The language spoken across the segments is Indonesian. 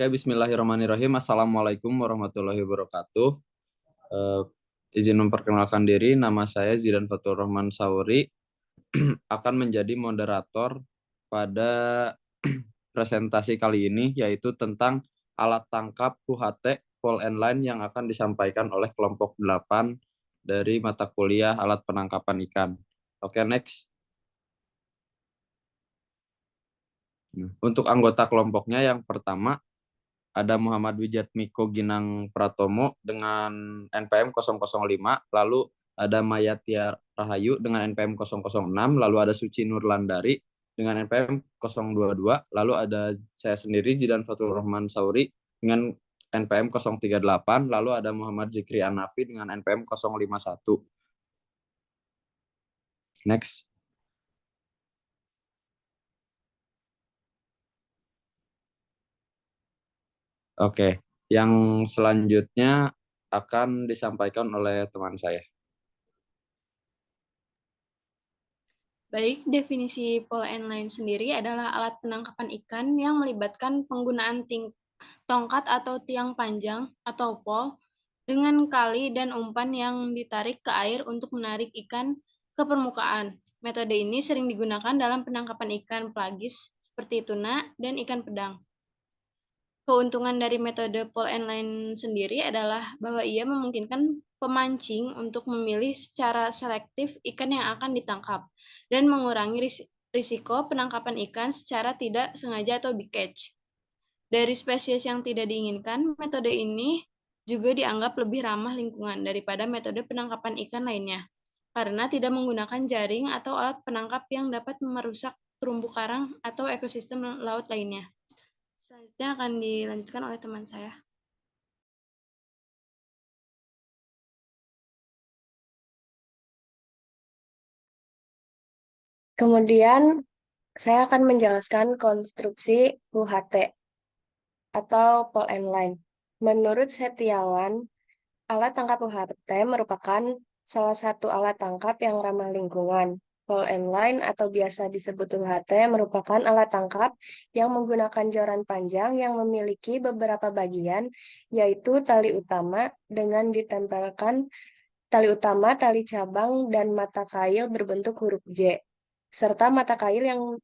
Oke, bismillahirrahmanirrahim. Assalamualaikum warahmatullahi wabarakatuh. Eh, izin memperkenalkan diri, nama saya Zidan Fatur Rahman Sauri, akan menjadi moderator pada presentasi kali ini, yaitu tentang alat tangkap UHT Pole and Line yang akan disampaikan oleh kelompok 8 dari mata kuliah alat penangkapan ikan. Oke, next. Untuk anggota kelompoknya yang pertama, ada Muhammad Wijatmiko Ginang Pratomo dengan NPM 005, lalu ada Mayatia Rahayu dengan NPM 006, lalu ada Suci Nurlandari dengan NPM 022, lalu ada saya sendiri Zidan Fatur Rahman Sauri dengan NPM 038, lalu ada Muhammad Zikri Anafi dengan NPM 051. Next. Oke, yang selanjutnya akan disampaikan oleh teman saya. Baik, definisi pole and line sendiri adalah alat penangkapan ikan yang melibatkan penggunaan tongkat atau tiang panjang atau pole dengan kali dan umpan yang ditarik ke air untuk menarik ikan ke permukaan. Metode ini sering digunakan dalam penangkapan ikan pelagis seperti tuna dan ikan pedang. Keuntungan dari metode pole and line sendiri adalah bahwa ia memungkinkan pemancing untuk memilih secara selektif ikan yang akan ditangkap dan mengurangi risiko penangkapan ikan secara tidak sengaja atau big catch. Dari spesies yang tidak diinginkan, metode ini juga dianggap lebih ramah lingkungan daripada metode penangkapan ikan lainnya, karena tidak menggunakan jaring atau alat penangkap yang dapat merusak terumbu karang atau ekosistem laut lainnya. Selanjutnya akan dilanjutkan oleh teman saya. Kemudian saya akan menjelaskan konstruksi UHT atau pole and line. Menurut Setiawan, alat tangkap UHT merupakan salah satu alat tangkap yang ramah lingkungan. Pole and line atau biasa disebut UHT merupakan alat tangkap yang menggunakan joran panjang yang memiliki beberapa bagian, yaitu tali utama dengan ditempelkan tali utama, tali cabang, dan mata kail berbentuk huruf J, serta mata kail yang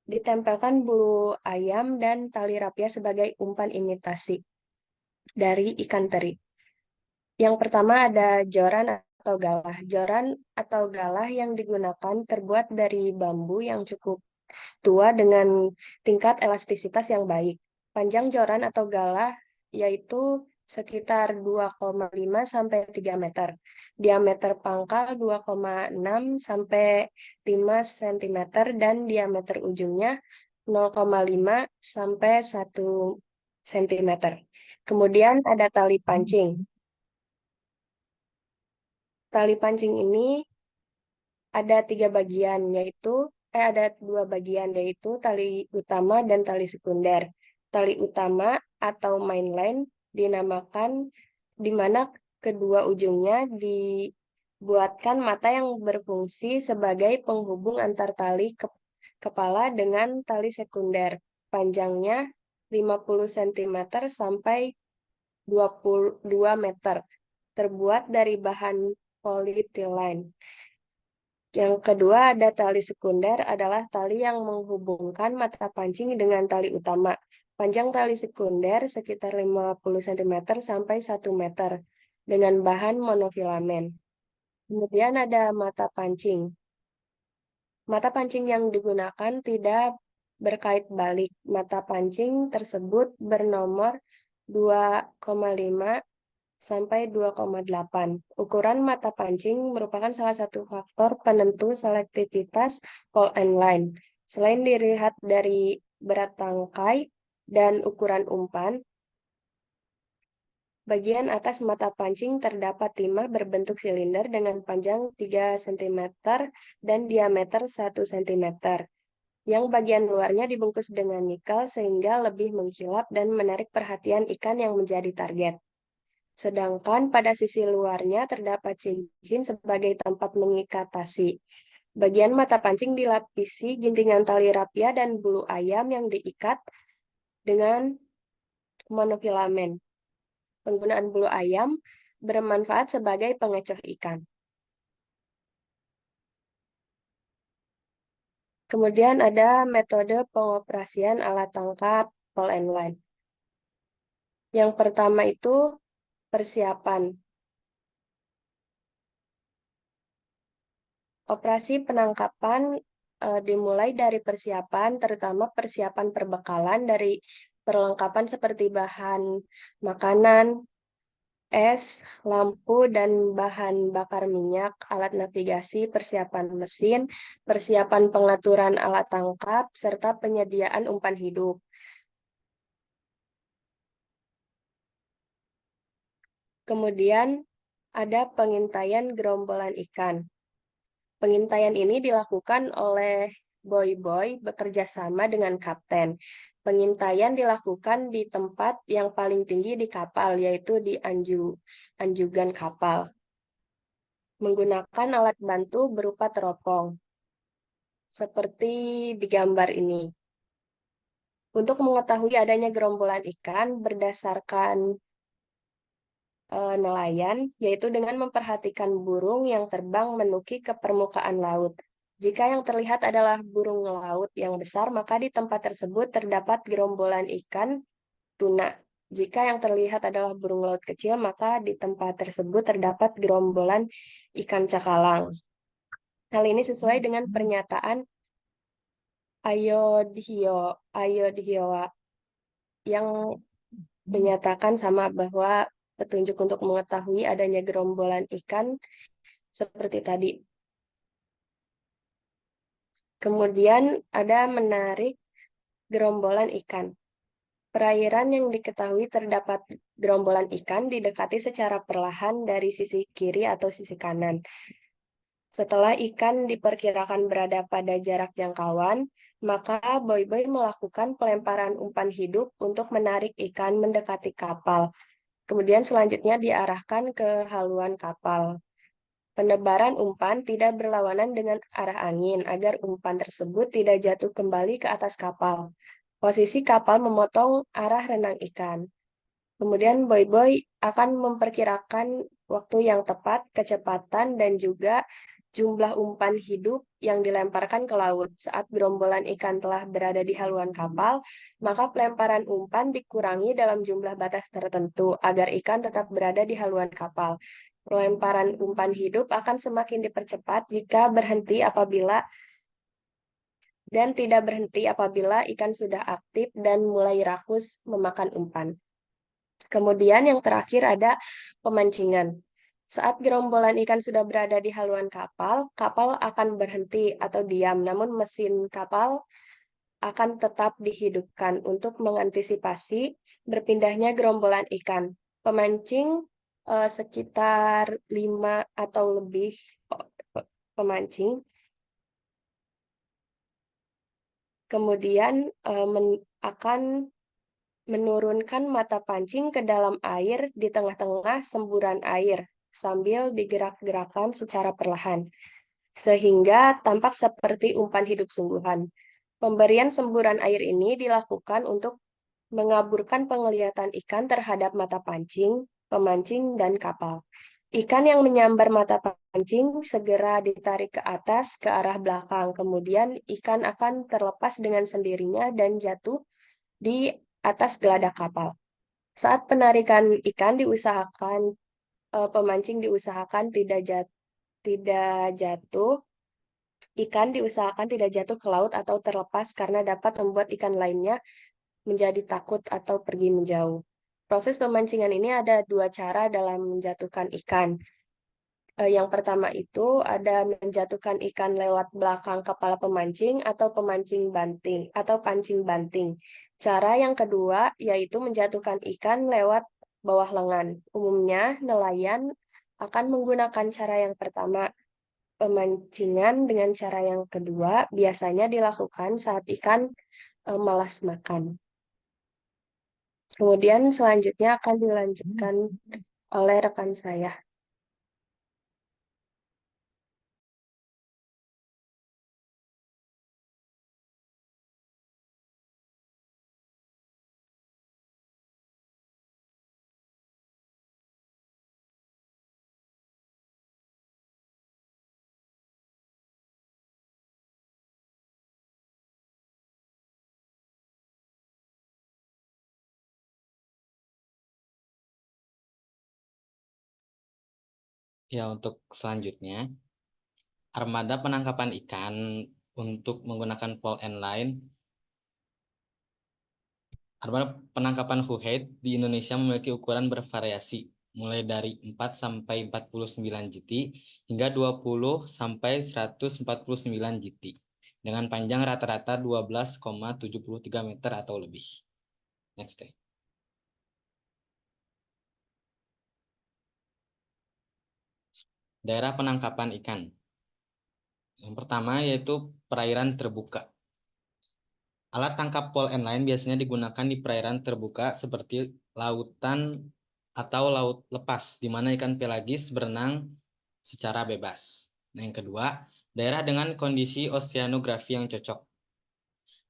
ditempelkan bulu ayam dan tali rapia sebagai umpan imitasi dari ikan teri. Yang pertama ada joran atau galah. Joran atau galah yang digunakan terbuat dari bambu yang cukup tua dengan tingkat elastisitas yang baik. Panjang joran atau galah yaitu sekitar 2,5 sampai 3 meter. Diameter pangkal 2,6 sampai 5 cm dan diameter ujungnya 0,5 sampai 1 cm. Kemudian ada tali pancing. Tali pancing ini ada dua bagian, yaitu tali utama dan tali sekunder. Tali utama atau mainline dinamakan di mana kedua ujungnya dibuatkan mata yang berfungsi sebagai penghubung antar tali kepala dengan tali sekunder. Panjangnya 50 cm sampai 22 meter. Terbuat dari bahan polyethylene. Yang kedua ada tali sekunder adalah tali yang menghubungkan mata pancing dengan tali utama. Panjang tali sekunder sekitar 50 cm sampai 1 meter dengan bahan monofilamen. Kemudian ada mata pancing. Mata pancing yang digunakan tidak berkait balik. Mata pancing tersebut bernomor 2,5 sampai 2,8. Ukuran mata pancing merupakan salah satu faktor penentu selektivitas pole and line. Selain dilihat dari berat tangkai dan ukuran umpan, bagian atas mata pancing terdapat timah berbentuk silinder dengan panjang 3 cm dan diameter 1 cm. Yang bagian luarnya dibungkus dengan nikel sehingga lebih mengkilap dan menarik perhatian ikan yang menjadi target. Sedangkan pada sisi luarnya terdapat cincin sebagai tempat mengikat tasi. Bagian mata pancing dilapisi gintingan tali rapia dan bulu ayam yang diikat dengan monofilamen. Penggunaan bulu ayam bermanfaat sebagai pengecoh ikan. Kemudian ada metode pengoperasian alat tangkap pole and line. Yang pertama itu persiapan. Operasi penangkapan dimulai dari persiapan, terutama persiapan perbekalan dari perlengkapan seperti bahan makanan, es, lampu, dan bahan bakar minyak, alat navigasi, persiapan mesin, persiapan pengaturan alat tangkap, serta penyediaan umpan hidup. Kemudian ada pengintaian gerombolan ikan. Pengintaian ini dilakukan oleh boy-boy bekerja sama dengan kapten. Pengintaian dilakukan di tempat yang paling tinggi di kapal, yaitu di anjugan kapal, menggunakan alat bantu berupa teropong, seperti di gambar ini. Untuk mengetahui adanya gerombolan ikan berdasarkan nelayan, yaitu dengan memperhatikan burung yang terbang menuki ke permukaan laut. Jika yang terlihat adalah burung laut yang besar, maka di tempat tersebut terdapat gerombolan ikan tuna. Jika yang terlihat adalah burung laut kecil, maka di tempat tersebut terdapat gerombolan ikan cakalang. Hal ini sesuai dengan pernyataan Ayodhya yang menyatakan sama bahwa petunjuk untuk mengetahui adanya gerombolan ikan seperti tadi. Kemudian ada menarik gerombolan ikan. Perairan yang diketahui terdapat gerombolan ikan didekati secara perlahan dari sisi kiri atau sisi kanan. Setelah ikan diperkirakan berada pada jarak jangkauan, maka boy-boy melakukan pelemparan umpan hidup untuk menarik ikan mendekati kapal. Kemudian selanjutnya diarahkan ke haluan kapal. Penebaran umpan tidak berlawanan dengan arah angin agar umpan tersebut tidak jatuh kembali ke atas kapal. Posisi kapal memotong arah renang ikan. Kemudian boy-boy akan memperkirakan waktu yang tepat, kecepatan, dan juga jumlah umpan hidup yang dilemparkan ke laut. Saat gerombolan ikan telah berada di haluan kapal, maka pelemparan umpan dikurangi dalam jumlah batas tertentu agar ikan tetap berada di haluan kapal. Pelemparan umpan hidup akan semakin dipercepat jika berhenti apabila dan tidak berhenti apabila ikan sudah aktif dan mulai rakus memakan umpan. Kemudian yang terakhir ada pemancingan. Saat gerombolan ikan sudah berada di haluan kapal, kapal akan berhenti atau diam, namun mesin kapal akan tetap dihidupkan untuk mengantisipasi berpindahnya gerombolan ikan. Pemancing sekitar 5 atau lebih pemancing kemudian akan menurunkan mata pancing ke dalam air di tengah-tengah semburan air sambil digerak-gerakkan secara perlahan, sehingga tampak seperti umpan hidup sungguhan. Pemberian semburan air ini dilakukan untuk mengaburkan penglihatan ikan terhadap mata pancing, pemancing, dan kapal. Ikan yang menyambar mata pancing segera ditarik ke atas ke arah belakang. Kemudian ikan akan terlepas dengan sendirinya dan jatuh di atas geladak kapal. Saat penarikan ikan diusahakan, pemancing diusahakan tidak jatuh, ikan diusahakan tidak jatuh ke laut atau terlepas karena dapat membuat ikan lainnya menjadi takut atau pergi menjauh. Proses pemancingan ini ada dua cara dalam menjatuhkan ikan. Yang pertama itu ada menjatuhkan ikan lewat belakang kepala pemancing atau pemancing banting atau pancing banting. Cara yang kedua yaitu menjatuhkan ikan lewat bawah lengan. Umumnya nelayan akan menggunakan cara yang pertama. Pemancingan dengan cara yang kedua biasanya dilakukan saat ikan malas makan. Kemudian selanjutnya akan dilanjutkan oleh rekan saya. Ya, untuk selanjutnya, armada penangkapan ikan untuk menggunakan pole and line. Armada penangkapan Huheit di Indonesia memiliki ukuran bervariasi, mulai dari 4 sampai 49 GT hingga 20 sampai 149 GT, dengan panjang rata-rata 12,73 meter atau lebih. Next deh. Daerah penangkapan ikan. Yang pertama yaitu perairan terbuka. Alat tangkap pole and line biasanya digunakan di perairan terbuka seperti lautan atau laut lepas, di mana ikan pelagis berenang secara bebas. Nah, yang kedua, daerah dengan kondisi oceanografi yang cocok.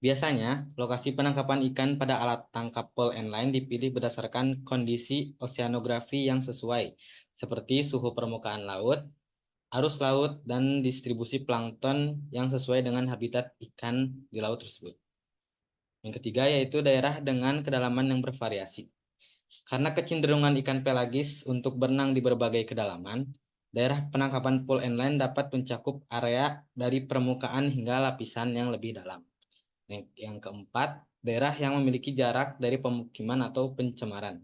Biasanya, lokasi penangkapan ikan pada alat tangkap pole and line dipilih berdasarkan kondisi oceanografi yang sesuai, seperti suhu permukaan laut, arus laut, dan distribusi plankton yang sesuai dengan habitat ikan di laut tersebut. Yang ketiga yaitu daerah dengan kedalaman yang bervariasi. Karena kecenderungan ikan pelagis untuk berenang di berbagai kedalaman, daerah penangkapan pole and line dapat mencakup area dari permukaan hingga lapisan yang lebih dalam. Yang keempat, daerah yang memiliki jarak dari pemukiman atau pencemaran.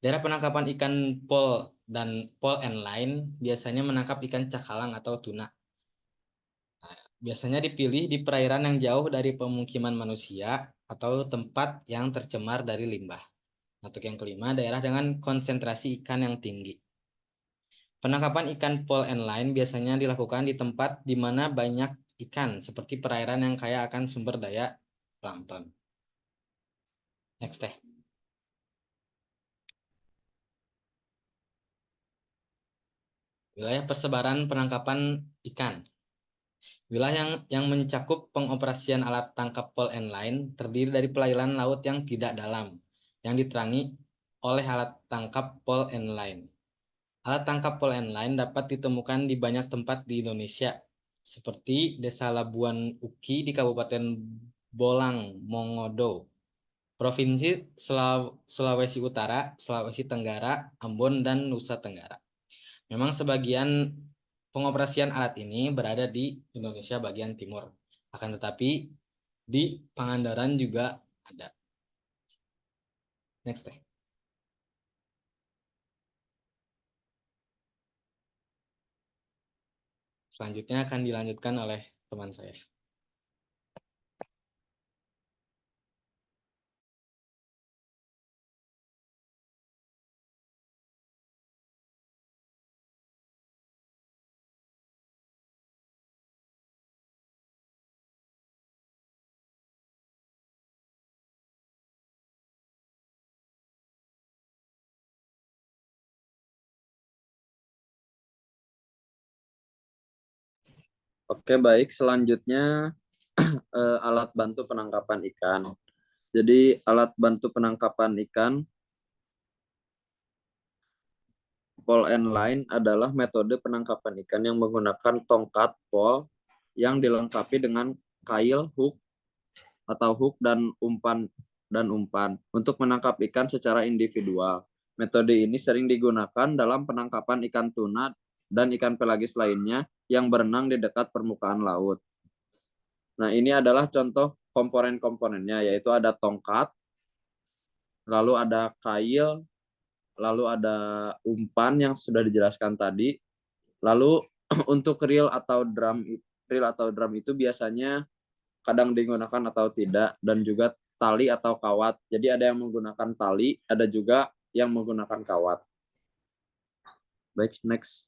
Daerah penangkapan ikan pole dan pole and line biasanya menangkap ikan cakalang atau tuna. Biasanya dipilih di perairan yang jauh dari pemukiman manusia atau tempat yang tercemar dari limbah. Untuk yang kelima, daerah dengan konsentrasi ikan yang tinggi. Penangkapan ikan pole and line biasanya dilakukan di tempat di mana banyak ikan, seperti perairan yang kaya akan sumber daya plankton. Next deh. Wilayah persebaran penangkapan ikan. Wilayah yang mencakup pengoperasian alat tangkap pole and line terdiri dari perairan laut yang tidak dalam, yang diterangi oleh alat tangkap pole and line. Alat tangkap pole and line dapat ditemukan di banyak tempat di Indonesia, seperti Desa Labuan Uki di Kabupaten Bolang, Mongodo, Provinsi Sulawesi Utara, Sulawesi Tenggara, Ambon, dan Nusa Tenggara. Memang sebagian pengoperasian alat ini berada di Indonesia bagian timur. Akan tetapi di Pangandaran juga ada. Next deh. Selanjutnya akan dilanjutkan oleh teman saya. Oke, baik. Selanjutnya alat bantu penangkapan ikan. Jadi alat bantu penangkapan ikan pole and line adalah metode penangkapan ikan yang menggunakan tongkat pole yang dilengkapi dengan kail, hook atau hook dan umpan untuk menangkap ikan secara individual. Metode ini sering digunakan dalam penangkapan ikan tuna dan ikan pelagis lainnya yang berenang di dekat permukaan laut. Nah, ini adalah contoh komponen-komponennya, yaitu ada tongkat, lalu ada kail, lalu ada umpan yang sudah dijelaskan tadi. Lalu untuk reel atau drum itu biasanya kadang digunakan atau tidak, dan juga tali atau kawat. Jadi ada yang menggunakan tali, ada juga yang menggunakan kawat. Baik, next.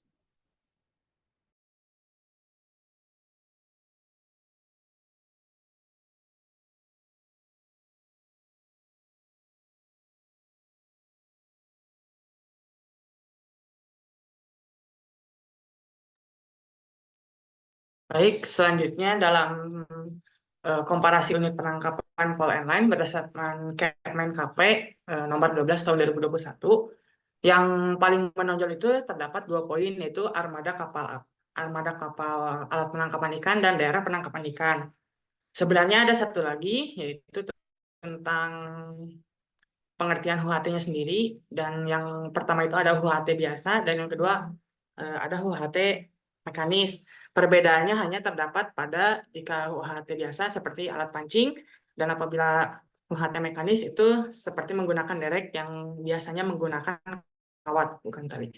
Baik, selanjutnya dalam komparasi unit penangkapan pole and line berdasarkan Kepmen KP nomor 12 tahun 2021, yang paling menonjol itu terdapat 2 poin, yaitu armada kapal alat penangkapan ikan dan daerah penangkapan ikan. Sebenarnya ada satu lagi, yaitu tentang pengertian UHT-nya sendiri, dan yang pertama itu ada UHT biasa, dan yang kedua ada UHT mekanis. Perbedaannya hanya terdapat pada jika UHT biasa seperti alat pancing, dan apabila UHT mekanis itu seperti menggunakan derek yang biasanya menggunakan kawat, bukan tali.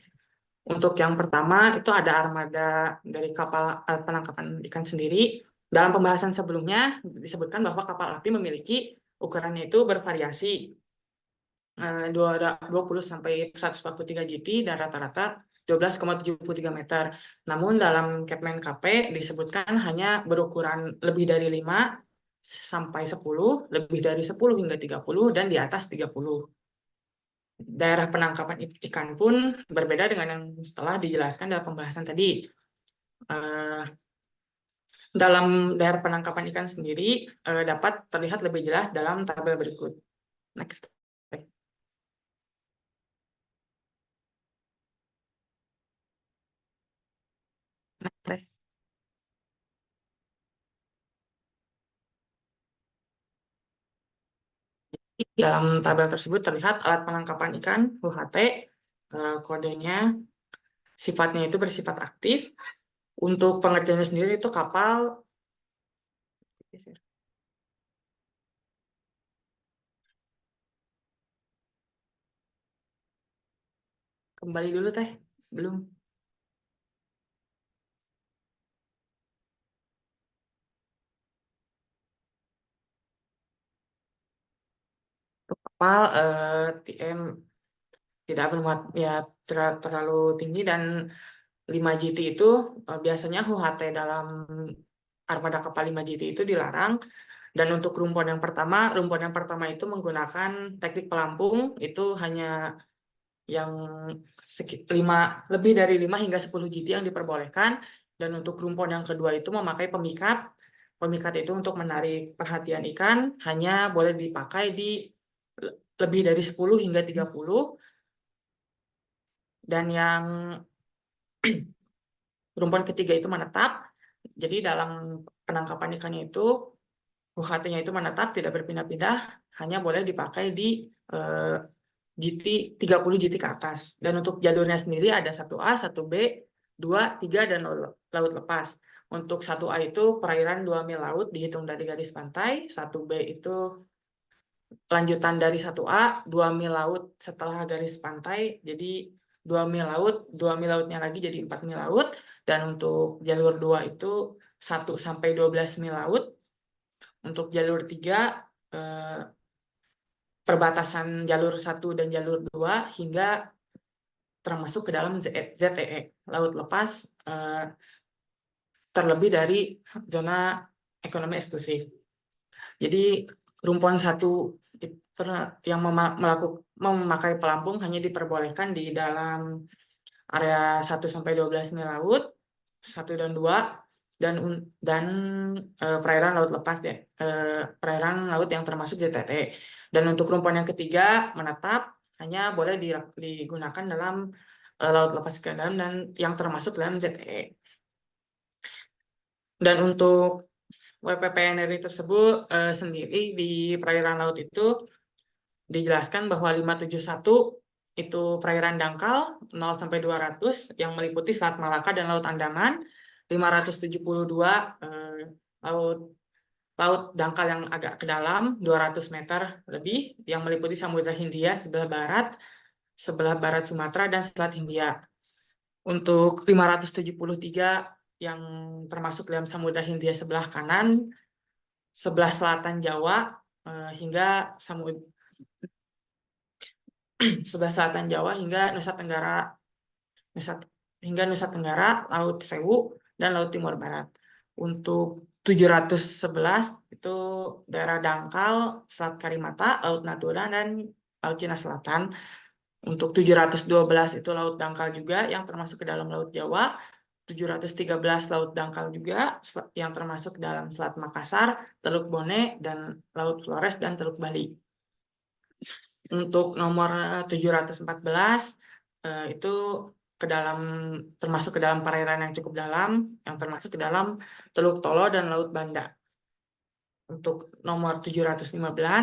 Untuk yang pertama itu ada armada dari kapal alat penangkapan ikan sendiri. Dalam pembahasan sebelumnya disebutkan bahwa kapal api memiliki ukurannya itu bervariasi 20 sampai 143 GT dan rata-rata 12,73 meter. Namun dalam Kepmen KP disebutkan hanya berukuran lebih dari 5 sampai 10, lebih dari 10 hingga 30, dan di atas 30. Daerah penangkapan ikan pun berbeda dengan yang setelah dijelaskan dalam pembahasan tadi. Dalam daerah penangkapan ikan sendiri dapat terlihat lebih jelas dalam tabel berikut. Next. Next. Dalam tabel tersebut terlihat alat penangkapan ikan UHT, kodenya sifatnya itu bersifat aktif. Untuk pengertiannya sendiri itu kapal kembali dulu teh, belum. Kapal TM tidak bermuat ya terlalu tinggi dan 5 GT itu biasanya UHT dalam armada kapal 5 GT itu dilarang. Dan untuk rumpun yang pertama itu menggunakan teknik pelampung, itu hanya yang lebih dari 5 hingga 10 GT yang diperbolehkan. Dan untuk rumpun yang kedua itu memakai pemikat. Pemikat itu untuk menarik perhatian ikan hanya boleh dipakai di lebih dari 10 hingga 30. Dan yang rumpun ketiga itu menetap. Jadi dalam penangkapan ikannya itu UHT-nya itu menetap, tidak berpindah-pindah, hanya boleh dipakai di GT 30 GT ke atas. Dan untuk jalurnya sendiri ada 1A, 1B, 2, 3, dan laut lepas. Untuk 1A itu perairan 2 mil laut dihitung dari garis pantai, 1B itu lanjutan dari 1A, 2 mil laut setelah garis pantai, jadi 2 mil laut, 2 mil lautnya lagi jadi 4 mil laut, dan untuk jalur 2 itu 1 sampai 12 mil laut. Untuk jalur 3, perbatasan jalur 1 dan jalur 2 hingga termasuk ke dalam ZTE, laut lepas, terlebih dari zona ekonomi eksklusif. Jadi rumpun 1 yang memakai pelampung hanya diperbolehkan di dalam area 1 sampai 12 mil laut, 1 dan 2, dan perairan laut lepas ya, perairan laut yang termasuk ZTE. Dan untuk rumpun yang ketiga menetap hanya boleh digunakan dalam laut lepas ke dalam dan yang termasuk dalam ZTE. Dan untuk WPPNRI tersebut sendiri di perairan laut itu dijelaskan bahwa 571 itu perairan dangkal 0 sampai 200 yang meliputi Selat Malaka dan Laut Andaman, 572 laut dangkal yang agak ke dalam 200 meter lebih yang meliputi Samudra Hindia sebelah barat Sumatera dan Selat Hindia. Untuk 573 yang termasuk dalam Samudra Hindia sebelah kanan, sebelah selatan Jawa hingga sebelah selatan Jawa hingga Nusa Tenggara, Laut Sewu, dan Laut Timur Barat. Untuk 711 itu daerah dangkal, Selat Karimata, Laut Natuna, dan Laut Cina Selatan. Untuk 712 itu laut dangkal juga yang termasuk ke dalam Laut Jawa. 713 laut dangkal juga yang termasuk dalam Selat Makassar, Teluk Bone, dan Laut Flores, dan Teluk Bali. Untuk nomor 714 itu termasuk ke dalam perairan yang cukup dalam, yang termasuk ke dalam Teluk Tolo dan Laut Banda. untuk nomor 715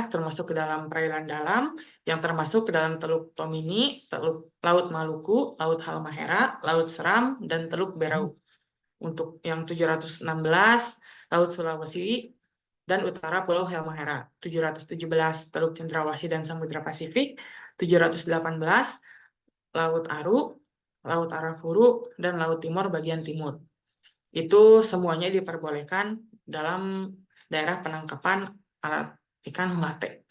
termasuk ke dalam perairan dalam, yang termasuk ke dalam Teluk Tomini, Laut Maluku, Laut Halmahera, Laut Seram, dan Teluk Berau. Untuk yang 716, Laut Sulawesi, dan utara Pulau Halmahera. 717, Teluk Cendrawasih dan Samudra Pasifik. 718, Laut Aru, Laut Arafuru, dan Laut Timur bagian timur. Itu semuanya diperbolehkan dalam daerah penangkapan alat ikan Huate.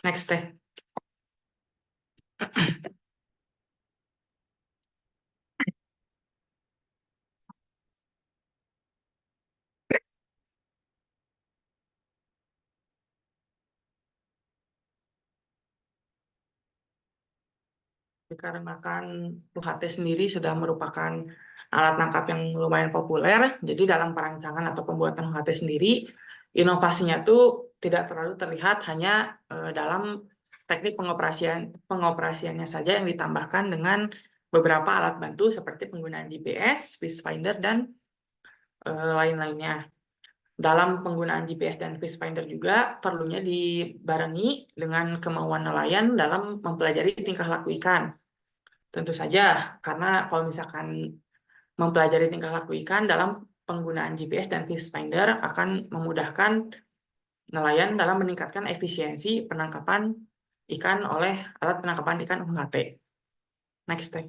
Next teh. Dikarenakan UHT sendiri sudah merupakan alat tangkap yang lumayan populer, jadi dalam perancangan atau pembuatan UHT sendiri, inovasinya tuh tidak terlalu terlihat hanya dalam teknik pengoperasiannya saja yang ditambahkan dengan beberapa alat bantu seperti penggunaan GPS, Fish Finder, dan lain-lainnya. Dalam penggunaan GPS dan Fish Finder juga perlunya dibarengi dengan kemauan nelayan dalam mempelajari tingkah laku ikan. Tentu saja, karena kalau misalkan mempelajari tingkah laku ikan dalam penggunaan GPS dan Fish Finder akan memudahkan nelayan dalam meningkatkan efisiensi penangkapan ikan oleh alat penangkapan ikan UHT. Next slide.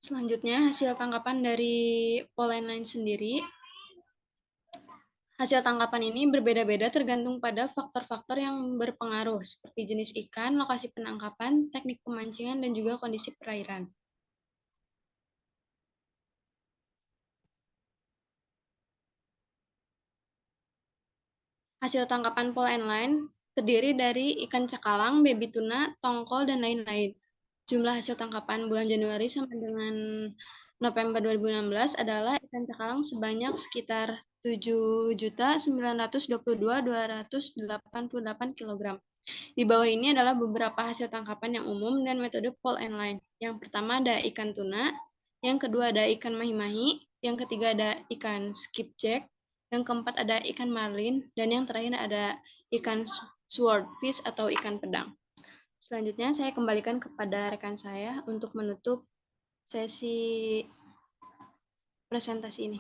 Selanjutnya, hasil tangkapan dari Poland Line sendiri. Hasil tangkapan ini berbeda-beda tergantung pada faktor-faktor yang berpengaruh, seperti jenis ikan, lokasi penangkapan, teknik pemancingan, dan juga kondisi perairan. Hasil tangkapan Poland Line terdiri dari ikan cakalang, baby tuna, tongkol, dan lain-lain. Jumlah hasil tangkapan bulan Januari sampai dengan November 2016 adalah ikan cakalang sebanyak sekitar 7.922.288 kg. Di bawah ini adalah beberapa hasil tangkapan yang umum dan metode Poland Line. Yang pertama ada ikan tuna, yang kedua ada ikan mahi-mahi, yang ketiga ada ikan skipjack, yang keempat ada ikan marlin, dan yang terakhir ada ikan swordfish atau ikan pedang. Selanjutnya saya kembalikan kepada rekan saya untuk menutup sesi presentasi ini.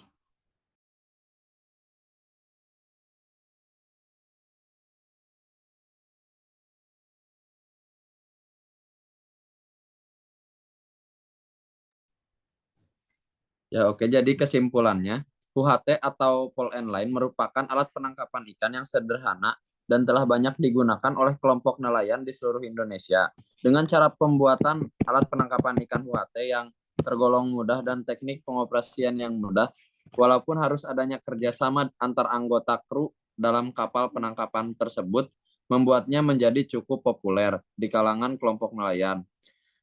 Ya, oke. Jadi kesimpulannya, UHT atau Poland Line merupakan alat penangkapan ikan yang sederhana dan telah banyak digunakan oleh kelompok nelayan di seluruh Indonesia. Dengan cara pembuatan alat penangkapan ikan UHT yang tergolong mudah dan teknik pengoperasian yang mudah, walaupun harus adanya kerjasama antar anggota kru dalam kapal penangkapan tersebut, membuatnya menjadi cukup populer di kalangan kelompok nelayan.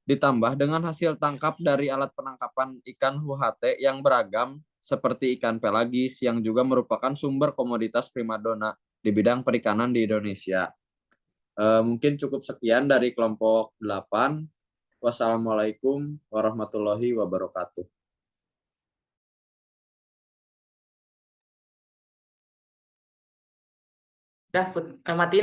Ditambah dengan hasil tangkap dari alat penangkapan ikan UHT yang beragam seperti ikan pelagis yang juga merupakan sumber komoditas primadona di bidang perikanan di Indonesia. Mungkin cukup sekian dari kelompok 8. Wassalamualaikum warahmatullahi wabarakatuh. Udah, matiin.